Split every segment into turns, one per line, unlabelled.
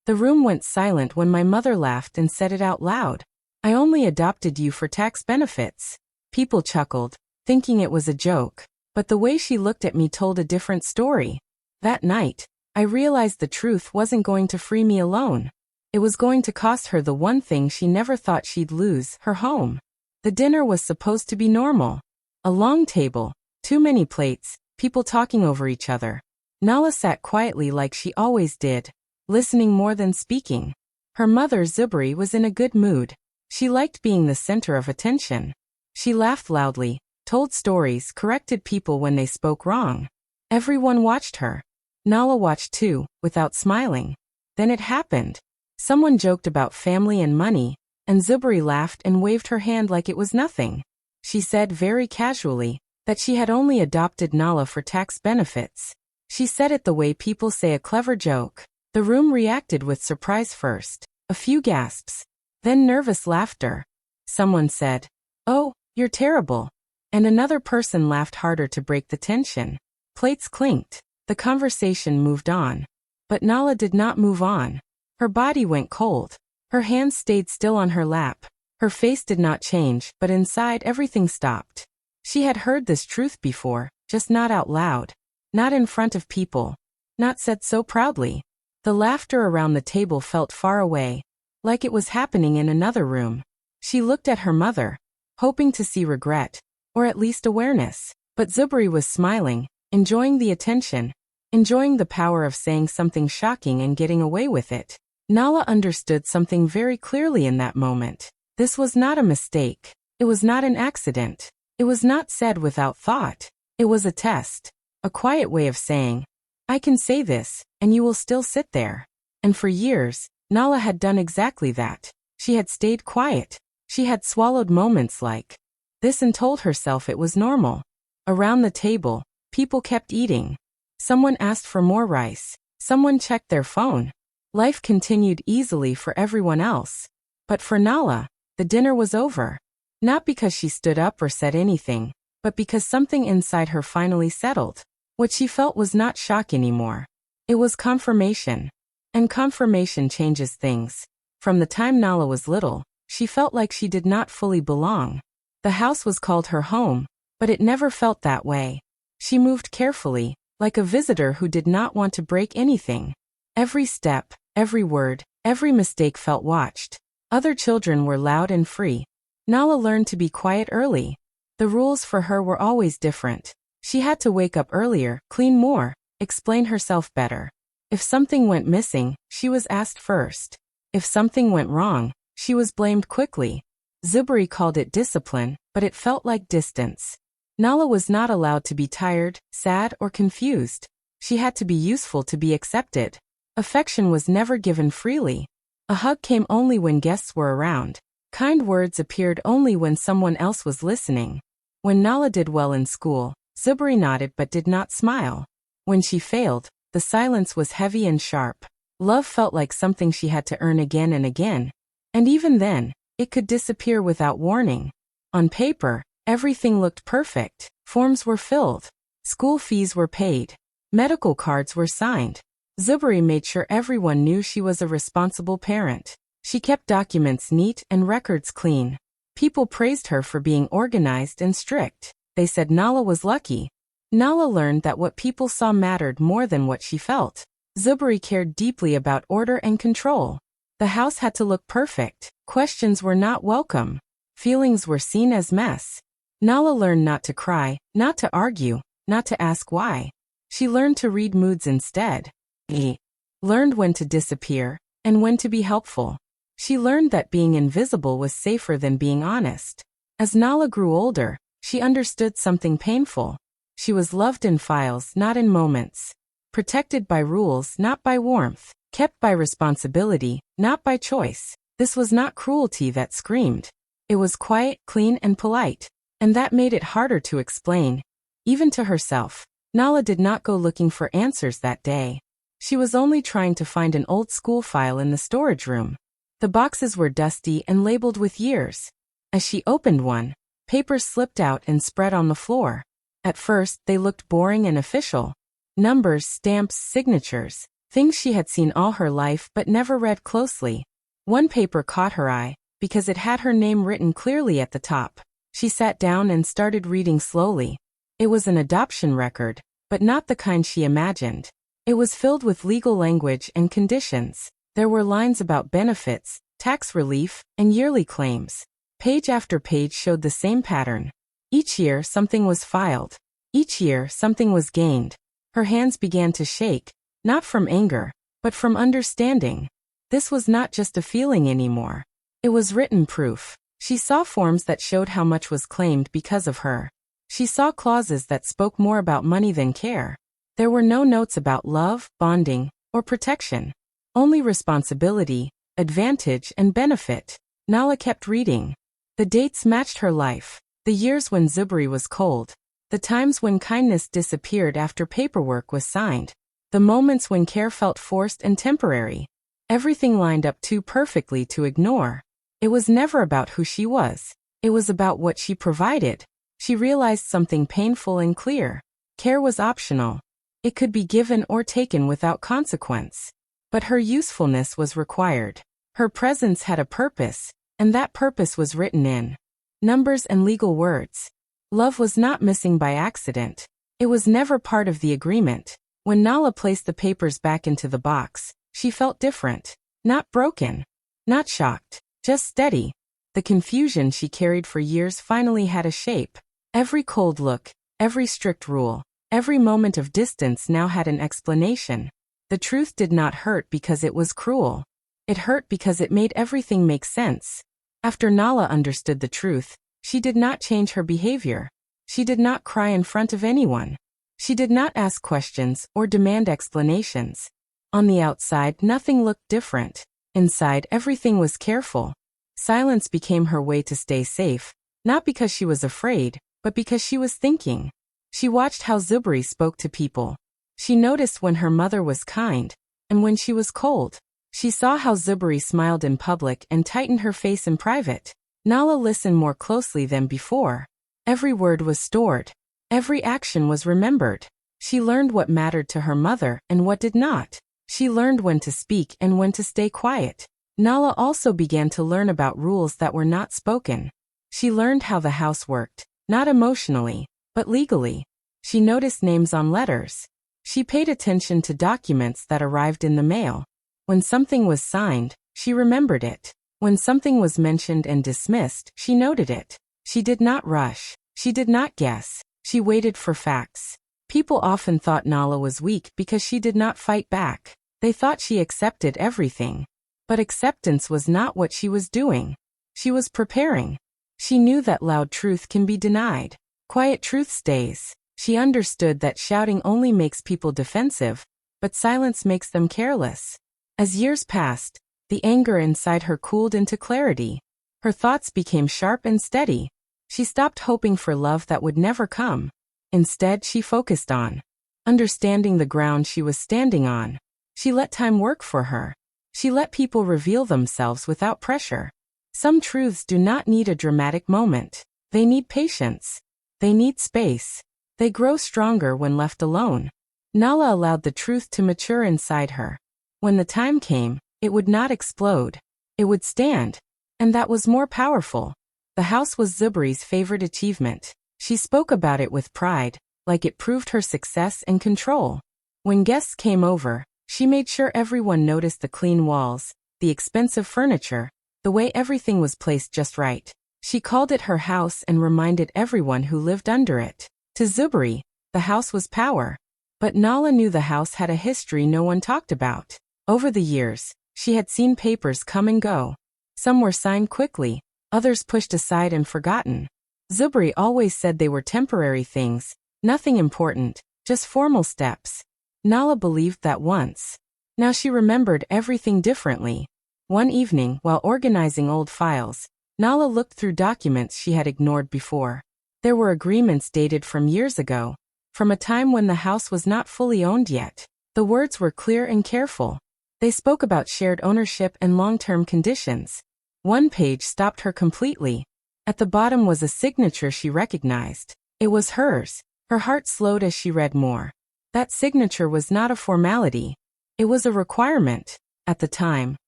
The room went silent when my mother laughed and said it out loud. I only adopted you for tax benefits. People chuckled, thinking it was a joke, but the way she looked at me told a different story. That night, I realized the truth wasn't going to free me alone. It was going to cost her the one thing she never thought she'd lose, her home. The dinner was supposed to be normal. A long table, too many plates, people talking over each other. Nala sat quietly like she always did, listening more than speaking. Her mother Zubri was in a good mood. She liked being the center of attention. She laughed loudly, told stories, corrected people when they spoke wrong. Everyone watched her. Nala watched too, without smiling. Then it happened. Someone joked about family and money, and Zubri laughed and waved her hand like it was nothing. She said very casually that she had only adopted Nala for tax benefits. She said it the way people say a clever joke. The room reacted with surprise first, a few gasps, then nervous laughter. Someone said, "Oh, you're terrible." And another person laughed harder to break the tension. Plates clinked. The conversation moved on. But Nala did not move on. Her body went cold. Her hands stayed still on her lap. Her face did not change, but inside everything stopped. She had heard this truth before, just not out loud. Not in front of people. Not said so proudly. The laughter around the table felt far away, like it was happening in another room. She looked at her mother, hoping to see regret, or at least awareness. But Zubri was smiling, enjoying the attention, enjoying the power of saying something shocking and getting away with it. Nala understood something very clearly in that moment. This was not a mistake. It was not an accident. It was not said without thought. It was a test. A quiet way of saying, I can say this, and you will still sit there. And for years, Nala had done exactly that. She had stayed quiet. She had swallowed moments like this and told herself it was normal. Around the table, people kept eating. Someone asked for more rice. Someone checked their phone. Life continued easily for everyone else. But for Nala, the dinner was over. Not because she stood up or said anything, but because something inside her finally settled. What she felt was not shock anymore. It was confirmation. And confirmation changes things. From the time Nala was little, she felt like she did not fully belong. The house was called her home, but it never felt that way. She moved carefully, like a visitor who did not want to break anything. Every step, every word, every mistake felt watched. Other children were loud and free. Nala learned to be quiet early. The rules for her were always different. She had to wake up earlier, clean more, explain herself better. If something went missing, she was asked first. If something went wrong, she was blamed quickly. Zubri called it discipline, but it felt like distance. Nala was not allowed to be tired, sad, or confused. She had to be useful to be accepted. Affection was never given freely. A hug came only when guests were around. Kind words appeared only when someone else was listening. When Nala did well in school, Zubri nodded but did not smile. When she failed, the silence was heavy and sharp. Love felt like something she had to earn again and again. And even then, it could disappear without warning. On paper, everything looked perfect. Forms were filled. School fees were paid. Medical cards were signed. Zubri made sure everyone knew she was a responsible parent. She kept documents neat and records clean. People praised her for being organized and strict. They said Nala was lucky. Nala learned that what people saw mattered more than what she felt. Zubri cared deeply about order and control. The house had to look perfect. Questions were not welcome. Feelings were seen as mess. Nala learned not to cry, not to argue, not to ask why. She learned to read moods instead. She learned when to disappear and when to be helpful. She learned that being invisible was safer than being honest. As Nala grew older, she understood something painful. She was loved in files, not in moments. Protected by rules, not by warmth. Kept by responsibility, not by choice. This was not cruelty that screamed. It was quiet, clean, and polite. And that made it harder to explain. Even to herself, Nala did not go looking for answers that day. She was only trying to find an old school file in the storage room. The boxes were dusty and labeled with years. As she opened one, papers slipped out and spread on the floor. At first, they looked boring and official. Numbers, stamps, signatures. things she had seen all her life but never read closely. One paper caught her eye, because it had her name written clearly at the top. She sat down and started reading slowly. It was an adoption record, but not the kind she imagined. It was filled with legal language and conditions. There were lines about benefits, tax relief, and yearly claims. Page after page showed the same pattern. Each year something was filed. Each year something was gained. Her hands began to shake, not from anger, but from understanding. This was not just a feeling anymore. It was written proof. She saw forms that showed how much was claimed because of her. She saw clauses that spoke more about money than care. There were no notes about love, bonding, or protection. Only responsibility, advantage, and benefit. Nala kept reading. The dates matched her life. The years when Zubri was cold. The times when kindness disappeared after paperwork was signed. The moments when care felt forced and temporary. Everything lined up too perfectly to ignore. It was never about who she was. It was about what she provided. She realized something painful and clear. Care was optional. It could be given or taken without consequence. But her usefulness was required. Her presence had a purpose, and that purpose was written in numbers and legal words. Love was not missing by accident. It was never part of the agreement. When Nala placed the papers back into the box, she felt different. Not broken. Not shocked. Just steady. The confusion she carried for years finally had a shape. Every cold look, every strict rule, every moment of distance now had an explanation. The truth did not hurt because it was cruel. It hurt because it made everything make sense. After Nala understood the truth, she did not change her behavior. She did not cry in front of anyone. She did not ask questions or demand explanations. On the outside, nothing looked different. Inside, everything was careful. Silence became her way to stay safe, not because she was afraid, but because she was thinking. She watched how Zubri spoke to people. She noticed when her mother was kind, and when she was cold. She saw how Zubri smiled in public and tightened her face in private. Nala listened more closely than before. Every word was stored. Every action was remembered. She learned what mattered to her mother and what did not. She learned when to speak and when to stay quiet. Nala also began to learn about rules that were not spoken. She learned how the house worked, not emotionally, but legally. She noticed names on letters. She paid attention to documents that arrived in the mail. When something was signed, she remembered it. When something was mentioned and dismissed, she noted it. She did not rush. She did not guess. She waited for facts. People often thought Nala was weak because she did not fight back. They thought she accepted everything. But acceptance was not what she was doing. She was preparing. She knew that loud truth can be denied. Quiet truth stays. She understood that shouting only makes people defensive, but silence makes them careless. As years passed, the anger inside her cooled into clarity. Her thoughts became sharp and steady. She stopped hoping for love that would never come. Instead, she focused on understanding the ground she was standing on. She let time work for her. She let people reveal themselves without pressure. Some truths do not need a dramatic moment. They need patience. They need space. They grow stronger when left alone. Nala allowed the truth to mature inside her. When the time came, it would not explode. It would stand. And that was more powerful. The house was Zubri's favorite achievement. She spoke about it with pride, like it proved her success and control. When guests came over, she made sure everyone noticed the clean walls, the expensive furniture, the way everything was placed just right. She called it her house and reminded everyone who lived under it. To Zubri, the house was power. But Nala knew the house had a history no one talked about. Over the years, she had seen papers come and go. Some were signed quickly, others pushed aside and forgotten. Zubri always said they were temporary things, nothing important, just formal steps. Nala believed that once. Now she remembered everything differently. One evening, while organizing old files, Nala looked through documents she had ignored before. There were agreements dated from years ago, from a time when the house was not fully owned yet. The words were clear and careful. They spoke about shared ownership and long-term conditions. One page stopped her completely. At the bottom was a signature she recognized. It was hers. Her heart slowed as she read more. That signature was not a formality. It was a requirement. At the time,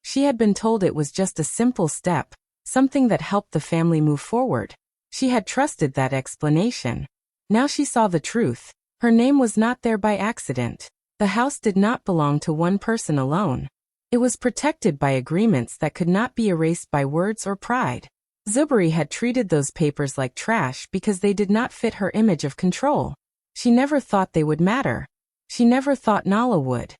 she had been told it was just a simple step, something that helped the family move forward. She had trusted that explanation. Now she saw the truth. Her name was not there by accident. The house did not belong to one person alone. It was protected by agreements that could not be erased by words or pride. Zuberi had treated those papers like trash because they did not fit her image of control. She never thought they would matter. She never thought Nala would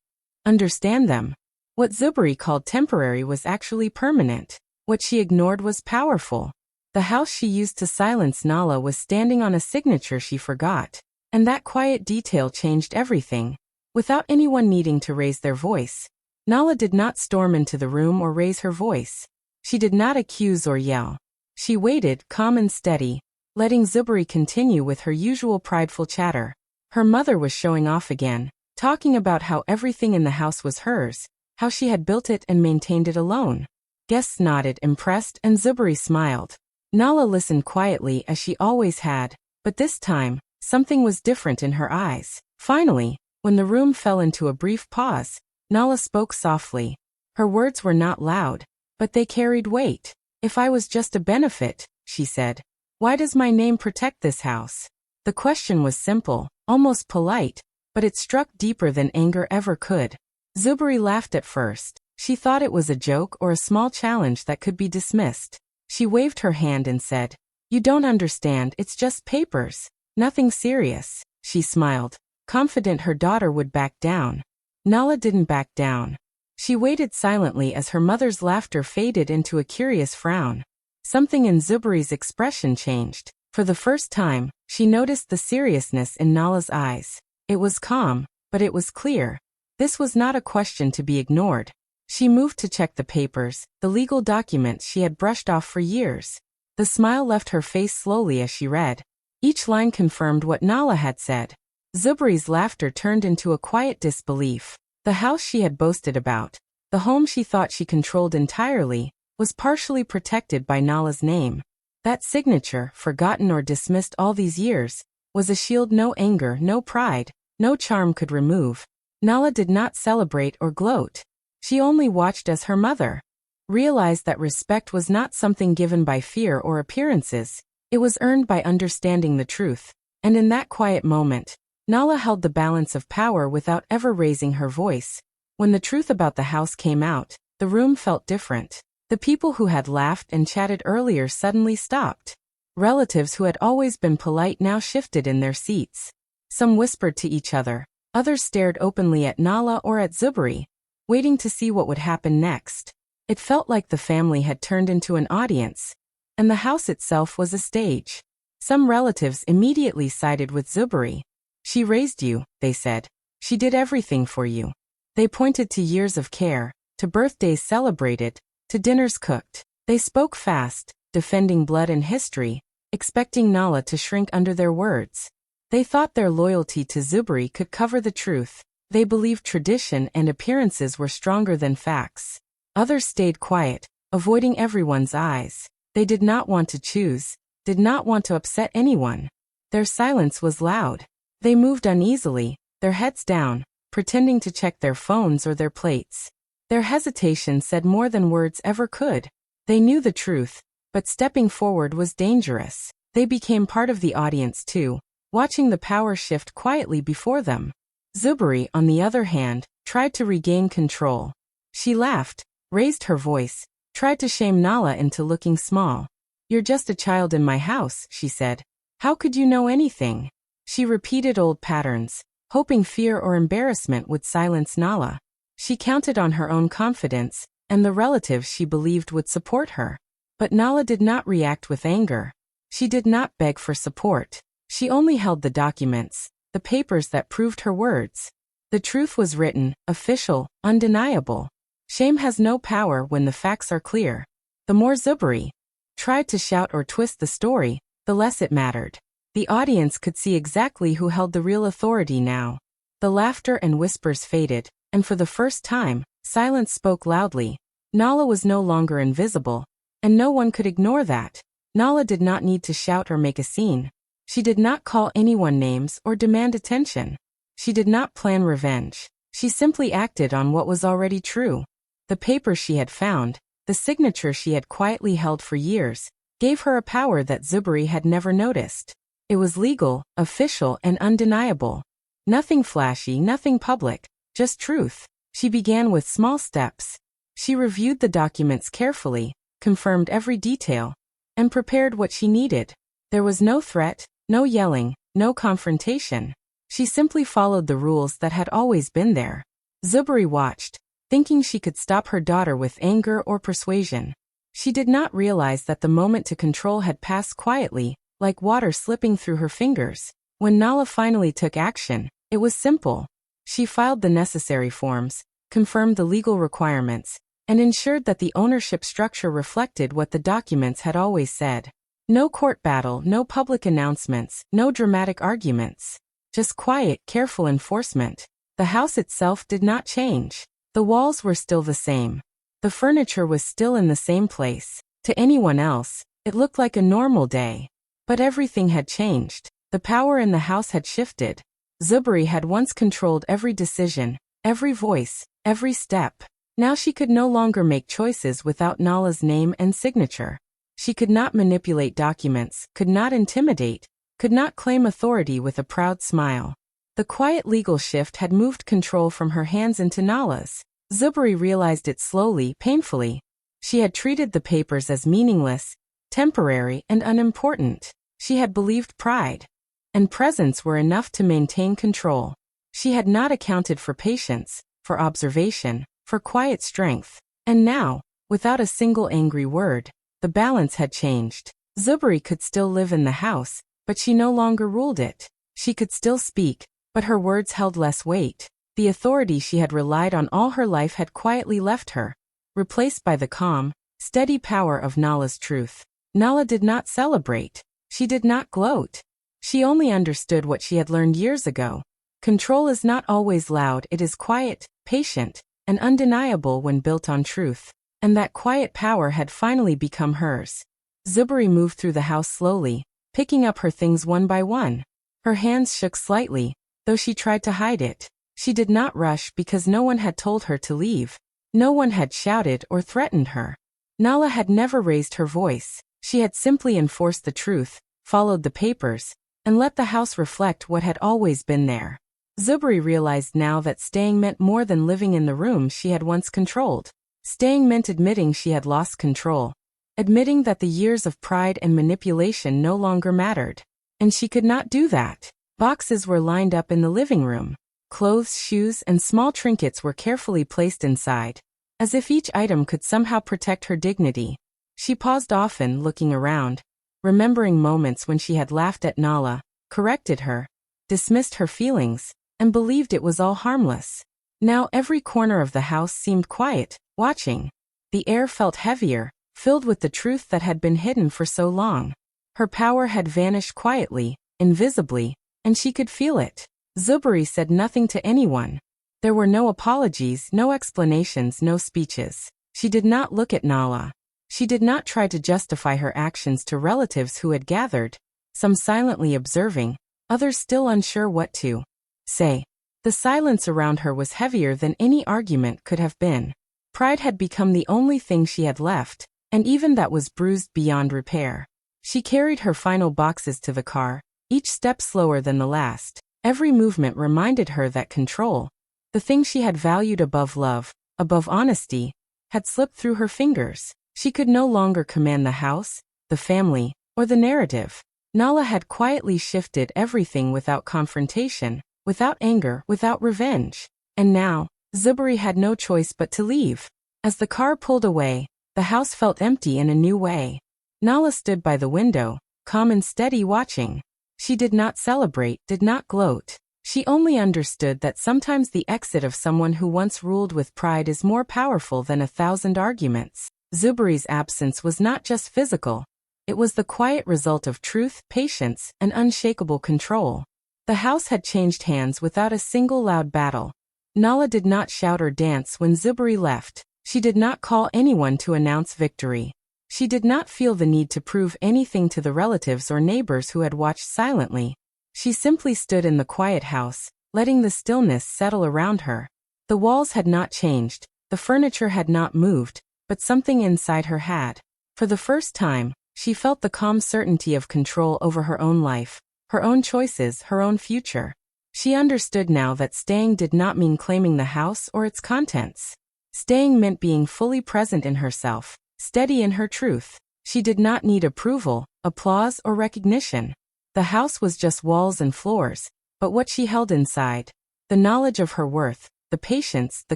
understand them. What Zuberi called temporary was actually permanent. What she ignored was powerful. The house she used to silence Nala was standing on a signature she forgot. And that quiet detail changed everything. Without anyone needing to raise their voice, Nala did not storm into the room or raise her voice. She did not accuse or yell. She waited, calm and steady, letting Zuberi continue with her usual prideful chatter. Her mother was showing off again, talking about how everything in the house was hers, how she had built it and maintained it alone. Guests nodded, impressed, and Zuberi smiled. Nala listened quietly as she always had, but this time, something was different in her eyes. Finally, when the room fell into a brief pause, Nala spoke softly. Her words were not loud, but they carried weight. "If I was just a benefit," she said, "why does my name protect this house?" The question was simple, almost polite, but it struck deeper than anger ever could. Zuberi laughed at first. She thought it was a joke or a small challenge that could be dismissed. She waved her hand and said, "You don't understand, it's just papers. Nothing serious." She smiled, confident her daughter would back down. Nala didn't back down. She waited silently as her mother's laughter faded into a curious frown. Something in Zuberi's expression changed. For the first time, she noticed the seriousness in Nala's eyes. It was calm, but it was clear. This was not a question to be ignored. She moved to check the papers, the legal documents she had brushed off for years. The smile left her face slowly as she read. Each line confirmed what Nala had said. Zuberi's laughter turned into a quiet disbelief. The house she had boasted about, the home she thought she controlled entirely, was partially protected by Nala's name. That signature, forgotten or dismissed all these years, was a shield no anger, no pride, no charm could remove. Nala did not celebrate or gloat. She only watched as her mother realized that respect was not something given by fear or appearances. It was earned by understanding the truth. And in that quiet moment, Nala held the balance of power without ever raising her voice. When the truth about the house came out, the room felt different. The people who had laughed and chatted earlier suddenly stopped. Relatives who had always been polite now shifted in their seats. Some whispered to each other. Others stared openly at Nala or at Zuberi, waiting to see what would happen next. It felt like the family had turned into an audience, and the house itself was a stage. Some relatives immediately sided with Zuberi. "She raised you," they said. "She did everything for you." They pointed to years of care, to birthdays celebrated, to dinners cooked. They spoke fast, defending blood and history, expecting Nala to shrink under their words. They thought their loyalty to Zuberi could cover the truth. They believed tradition and appearances were stronger than facts. Others stayed quiet, avoiding everyone's eyes. They did not want to choose, did not want to upset anyone. Their silence was loud. They moved uneasily, their heads down, pretending to check their phones or their plates. Their hesitation said more than words ever could. They knew the truth, but stepping forward was dangerous. They became part of the audience too, watching the power shift quietly before them. Zuberi, on the other hand, tried to regain control. She laughed, raised her voice, tried to shame Nala into looking small. "You're just a child in my house," she said. "How could you know anything?" She repeated old patterns, hoping fear or embarrassment would silence Nala. She counted on her own confidence, and the relatives she believed would support her. But Nala did not react with anger. She did not beg for support. She only held the documents, the papers that proved her words. The truth was written, official, undeniable. Shame has no power when the facts are clear. The more Zuberi tried to shout or twist the story, the less it mattered. The audience could see exactly who held the real authority now. The laughter and whispers faded, and for the first time, silence spoke loudly. Nala was no longer invisible, and no one could ignore that. Nala did not need to shout or make a scene. She did not call anyone names or demand attention. She did not plan revenge. She simply acted on what was already true. The papers she had found, the signature she had quietly held for years, gave her a power that Zuberi had never noticed. It was legal, official, and undeniable. Nothing flashy, nothing public, just truth. She began with small steps. She reviewed the documents carefully, confirmed every detail, and prepared what she needed. There was no threat, no yelling, no confrontation. She simply followed the rules that had always been there. Zuberi watched, thinking she could stop her daughter with anger or persuasion. She did not realize that the moment to control had passed quietly, like water slipping through her fingers. When Nala finally took action, it was simple. She filed the necessary forms, confirmed the legal requirements, and ensured that the ownership structure reflected what the documents had always said. No court battle, no public announcements, no dramatic arguments. Just quiet, careful enforcement. The house itself did not change. The walls were still the same. The furniture was still in the same place. To anyone else, it looked like a normal day. But everything had changed. The power in the house had shifted. Zuberi had once controlled every decision, every voice, every step. Now she could no longer make choices without Nala's name and signature. She could not manipulate documents, could not intimidate, could not claim authority with a proud smile. The quiet legal shift had moved control from her hands into Nala's. Zuberi realized it slowly, painfully. She had treated the papers as meaningless, temporary, and unimportant. She had believed pride and presence were enough to maintain control. She had not accounted for patience, for observation, for quiet strength. And now, without a single angry word, the balance had changed. Zuberi could still live in the house, but she no longer ruled it. She could still speak, but her words held less weight. The authority she had relied on all her life had quietly left her, replaced by the calm, steady power of Nala's truth. Nala did not celebrate. She did not gloat. She only understood what she had learned years ago. Control is not always loud, it is quiet, patient, and undeniable when built on truth. And that quiet power had finally become hers. Zuberi moved through the house slowly, picking up her things one by one. Her hands shook slightly, though she tried to hide it. She did not rush because no one had told her to leave. No one had shouted or threatened her. Nala had never raised her voice. She had simply enforced the truth, followed the papers, and let the house reflect what had always been there. Zuberi realized now that staying meant more than living in the room she had once controlled. Staying meant admitting she had lost control, admitting that the years of pride and manipulation no longer mattered. And she could not do that. Boxes were lined up in the living room. Clothes, shoes, and small trinkets were carefully placed inside, as if each item could somehow protect her dignity. She paused often, looking around, remembering moments when she had laughed at Nala, corrected her, dismissed her feelings, and believed it was all harmless. Now every corner of the house seemed quiet, watching. The air felt heavier, filled with the truth that had been hidden for so long. Her power had vanished quietly, invisibly, and she could feel it. Zuberi said nothing to anyone. There were no apologies, no explanations, no speeches. She did not look at Nala. She did not try to justify her actions to relatives who had gathered, some silently observing, others still unsure what to say. The silence around her was heavier than any argument could have been. Pride had become the only thing she had left, and even that was bruised beyond repair. She carried her final boxes to the car, each step slower than the last. Every movement reminded her that control, the thing she had valued above love, above honesty, had slipped through her fingers. She could no longer command the house, the family, or the narrative. Nala had quietly shifted everything without confrontation, without anger, without revenge. And now, Zuberi had no choice but to leave. As the car pulled away, the house felt empty in a new way. Nala stood by the window, calm and steady, watching. She did not celebrate, did not gloat. She only understood that sometimes the exit of someone who once ruled with pride is more powerful than 1,000 arguments. Zuberi's absence was not just physical. It was the quiet result of truth, patience, and unshakable control. The house had changed hands without a single loud battle. Nala did not shout or dance when Zuberi left. She did not call anyone to announce victory. She did not feel the need to prove anything to the relatives or neighbors who had watched silently. She simply stood in the quiet house, letting the stillness settle around her. The walls had not changed, the furniture had not moved, but something inside her had. For the first time, she felt the calm certainty of control over her own life, her own choices, her own future. She understood now that staying did not mean claiming the house or its contents. Staying meant being fully present in herself, steady in her truth. She did not need approval, applause, or recognition. The house was just walls and floors, but what she held inside, the knowledge of her worth, the patience, the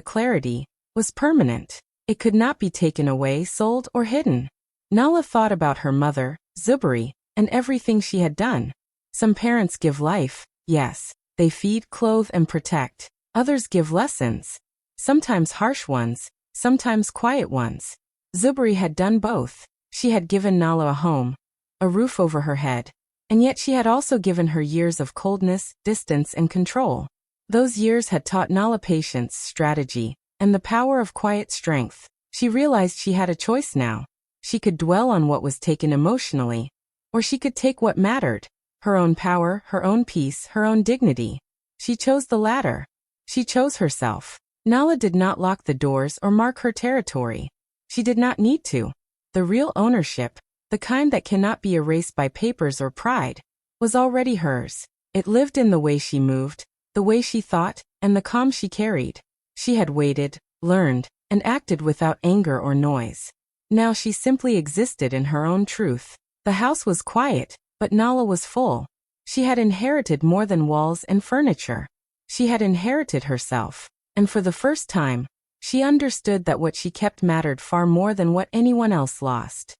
clarity, was permanent. It could not be taken away, sold, or hidden. Nala thought about her mother, Zuberi, and everything she had done. Some parents give life, yes, they feed, clothe, and protect. Others give lessons. Sometimes harsh ones, sometimes quiet ones. Zuberi had done both. She had given Nala a home, a roof over her head, and yet she had also given her years of coldness, distance, and control. Those years had taught Nala patience, strategy, and the power of quiet strength. She realized she had a choice now. She could dwell on what was taken emotionally, or she could take what mattered, her own power, her own peace, her own dignity. She chose the latter. She chose herself. Nala did not lock the doors or mark her territory. She did not need to. The real ownership, the kind that cannot be erased by papers or pride, was already hers. It lived in the way she moved, the way she thought, and the calm she carried. She had waited, learned, and acted without anger or noise. Now she simply existed in her own truth. The house was quiet, but Nala was full. She had inherited more than walls and furniture. She had inherited herself. And for the first time, she understood that what she kept mattered far more than what anyone else lost.